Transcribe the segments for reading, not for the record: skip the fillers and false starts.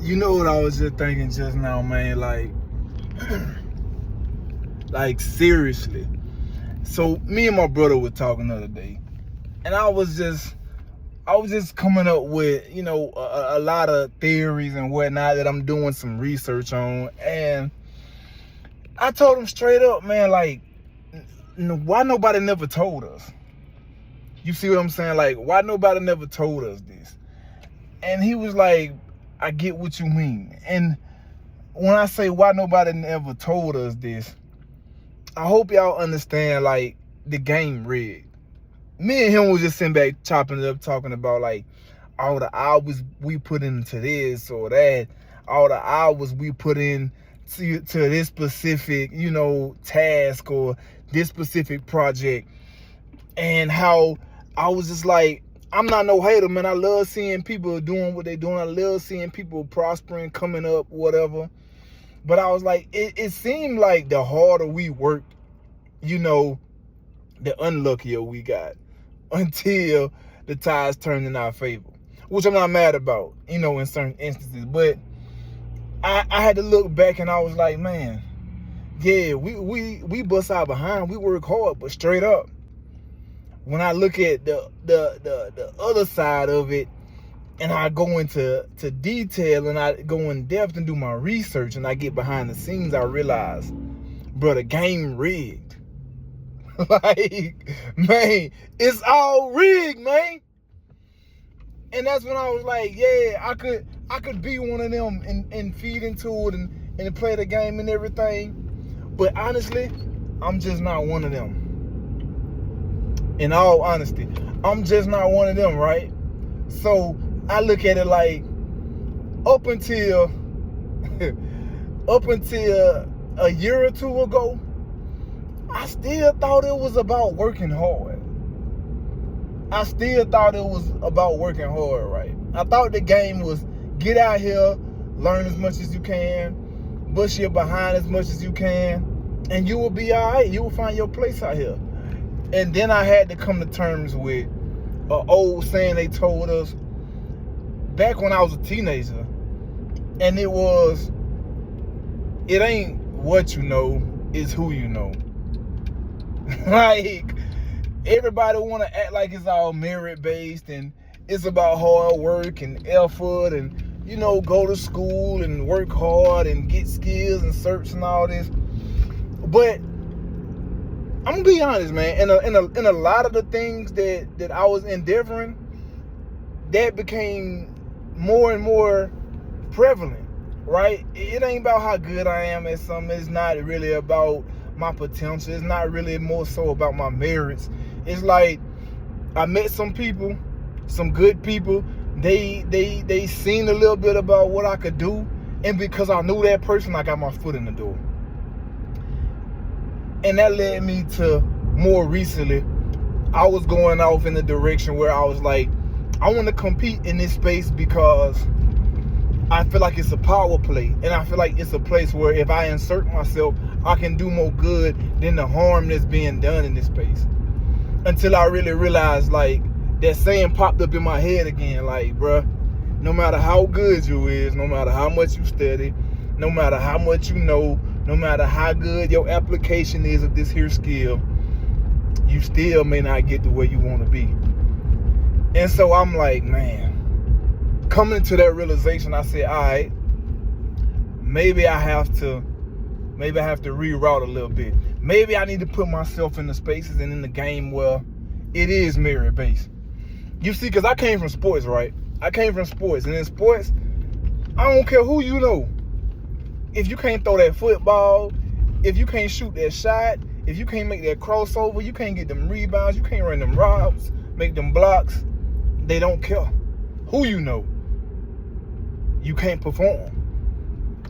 You know what I was just thinking just now, man? Like seriously. So me and my brother were talking the other day, and I was just coming up with, a lot of theories and whatnot that I'm doing some research on, and I told him straight up, man, like, why nobody never told us? You see what I'm saying? Like, why nobody never told us this? And he was like, I get what you mean. And when I say why nobody never told us this, I hope y'all understand, like, the game rigged. Me and him was just sitting back chopping it up, talking about, like, all the hours we put into this or that, all the hours we put in to this specific, task or this specific project, and how I was just like, I'm not no hater, man. I love seeing people doing what they're doing. I love seeing people prospering, coming up, whatever. But I was like, it seemed like the harder we worked, the unluckier we got, until the tides turned in our favor, which I'm not mad about, in certain instances. But I had to look back, and I was like, man, yeah, we bust our behind, we work hard, but straight up, when I look at the other side of it, and I go into detail, and I go in depth and do my research, and I get behind the scenes, I realize, bro, the game rigged. Like, man, it's all rigged, man. And that's when I was like, yeah, I could be one of them and feed into it and play the game and everything. But honestly, I'm just not one of them. In all honesty, I'm just not one of them, right? So I look at it like, up until a year or two ago, I still thought it was about working hard. I still thought it was about working hard, right? I thought the game was get out here, learn as much as you can, bust your behind as much as you can, and you will be all right. You will find your place out here. And then I had to come to terms with an old saying they told us back when I was a teenager, and it was, it ain't what you know, it's who you know. Like, everybody want to act like it's all merit-based and it's about hard work and effort and, go to school and work hard and get skills and certs and all this. But I'm going to be honest, man, in a lot of the things that I was endeavoring, that became more and more prevalent, right? It ain't about how good I am at something. It's not really about my potential. It's not really more so about my merits. It's like, I met some people, some good people. They seen a little bit about what I could do, and because I knew that person, I got my foot in the door. And that led me to, more recently, I was going off in the direction where I was like, I want to compete in this space because I feel like it's a power play, and I feel like it's a place where if I insert myself, I can do more good than the harm that's being done in this space. Until I really realized, like, that saying popped up in my head again, like, bruh, no matter how good you is, no matter how much you study, no matter how much you know, no matter how good your application is of this here skill, you still may not get to where you want to be. And so I'm like, man, coming to that realization, I said, all right, maybe I have to reroute a little bit. Maybe I need to put myself in the spaces and in the game where it is merit-based. You see, because I came from sports, right? I came from sports. And in sports, I don't care who you know. If you can't throw that football, if you can't shoot that shot, if you can't make that crossover, you can't get them rebounds, you can't run them routes, make them blocks, they don't care who you know. You can't perform.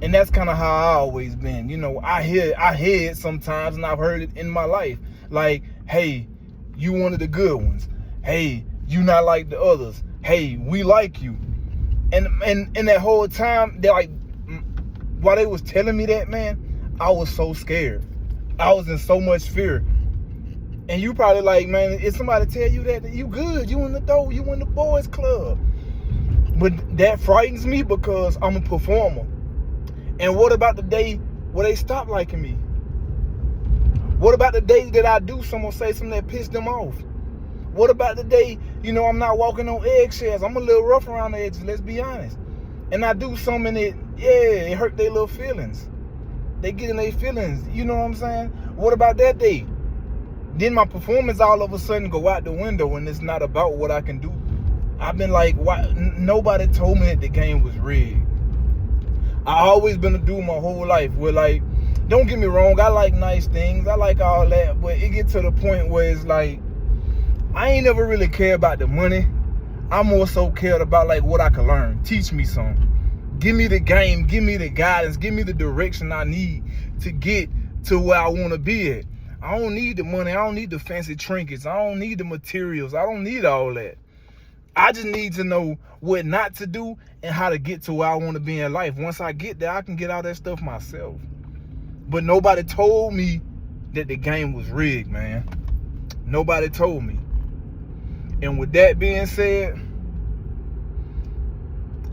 And that's kind of how I always been. I hear it sometimes, and I've heard it in my life. Like, hey, you one of the good ones. Hey, you not like the others. Hey, we like you. And that whole time, they're like, while they was telling me that, man, I was so scared. I was in so much fear. And you probably like, man, if somebody tell you that you good, you in the door, you in the boys club. But that frightens me because I'm a performer. And what about the day where they stop liking me? What about the day that I do something or say something that pissed them off? What about the day, I'm not walking on eggshells? I'm a little rough around the edges, let's be honest. And I do something that, it hurt their little feelings. They get in their feelings, you know what I'm saying? What about that day? Then my performance all of a sudden go out the window and it's not about what I can do. I've been like, why? Nobody told me that the game was rigged. I always been a dude my whole life where, like, don't get me wrong, I like nice things, I like all that, but it get to the point where it's like, I ain't never really cared about the money. I more so cared about like what I can learn. Teach me something. Give me the game, give me the guidance, give me the direction I need to get to where I want to be at. I don't need the money, I don't need the fancy trinkets, I don't need the materials, I don't need all that. I just need to know what not to do and how to get to where I want to be in life. Once I get there, I can get all that stuff myself. But nobody told me that the game was rigged, man. Nobody told me. And with that being said,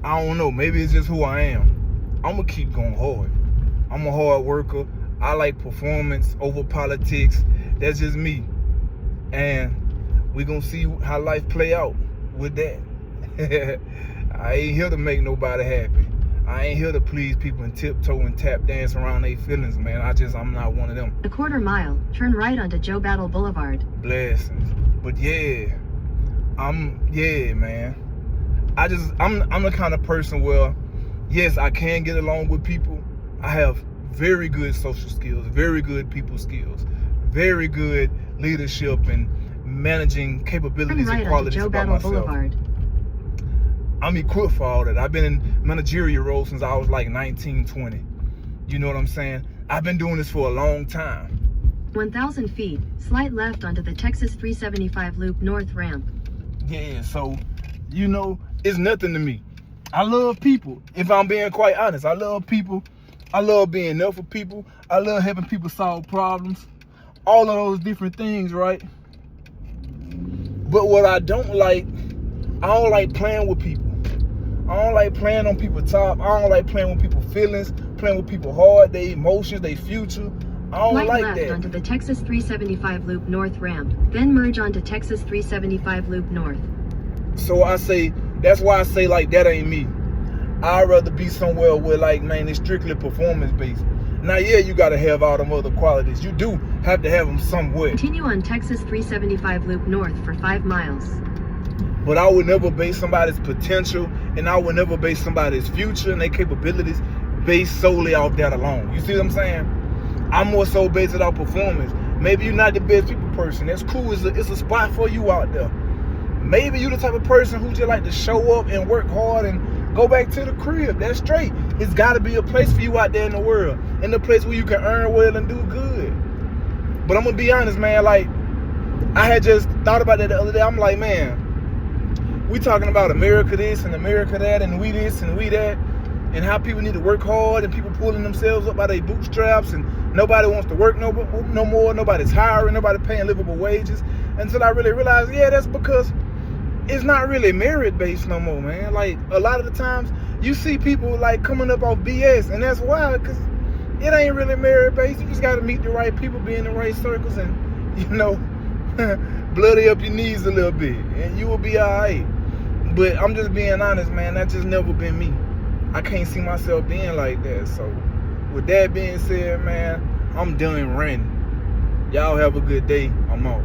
I don't know, maybe it's just who I am. I'm going to keep going hard. I'm a hard worker. I like performance over politics. That's just me. And we're going to see how life play out with that. I ain't here to make nobody happy. I ain't here to please people and tiptoe and tap dance around their feelings, man. I'm not one of them. A quarter mile, turn right onto Joe Battle Boulevard. Blessings. But man. I'm the kind of person where, yes, I can get along with people. I have very good social skills, very good people skills, very good leadership and managing capabilities and qualities about myself. Boulevard. I'm equipped for all that. I've been in managerial roles since I was like 19, 20. You know what I'm saying? I've been doing this for a long time. 1,000 feet, slight left onto the Texas 375 Loop North ramp. Yeah, so, it's nothing to me. I love people. If I'm being quite honest, I love people. I love being there for people. I love helping people solve problems. All of those different things, right? But what I don't like playing with people. I don't like playing on people's top. I don't like playing with people's feelings, playing with people's heart, their emotions, their future. I don't like that. Left onto the Texas 375 Loop North ramp, then merge onto Texas 375 Loop North. So that's why I say like that ain't me. I'd rather be somewhere where like, man, it's strictly performance based. Now, yeah, you gotta have all them other qualities. You do have to have them somewhere. Continue on Texas 375 Loop North for 5 miles. But I would never base somebody's potential and I would never base somebody's future and their capabilities based solely off that alone. You see what I'm saying? I'm more so based on performance. Maybe you're not the best people person. That's cool. It's a spot for you out there. Maybe you're the type of person who just like to show up and work hard and go back to the crib. That's straight. It's got to be a place for you out there in the world. And a place where you can earn well and do good. But I'm going to be honest, man. Like, I had just thought about that the other day. I'm like, man, we talking about America this and America that and we this and we that. And how people need to work hard and people pulling themselves up by their bootstraps and nobody wants to work no more. Nobody's hiring, nobody paying livable wages. Until I really realized, yeah, that's because it's not really merit based no more, man. Like a lot of the times you see people like coming up off BS, and that's why, because it ain't really merit based. You just got to meet the right people, be in the right circles, and bloody up your knees a little bit, and you will be all right. But I'm just being honest, man. That's just never been me. I can't see myself being like that. So with that being said, man, I'm done ranting. Y'all have a good day. I'm out.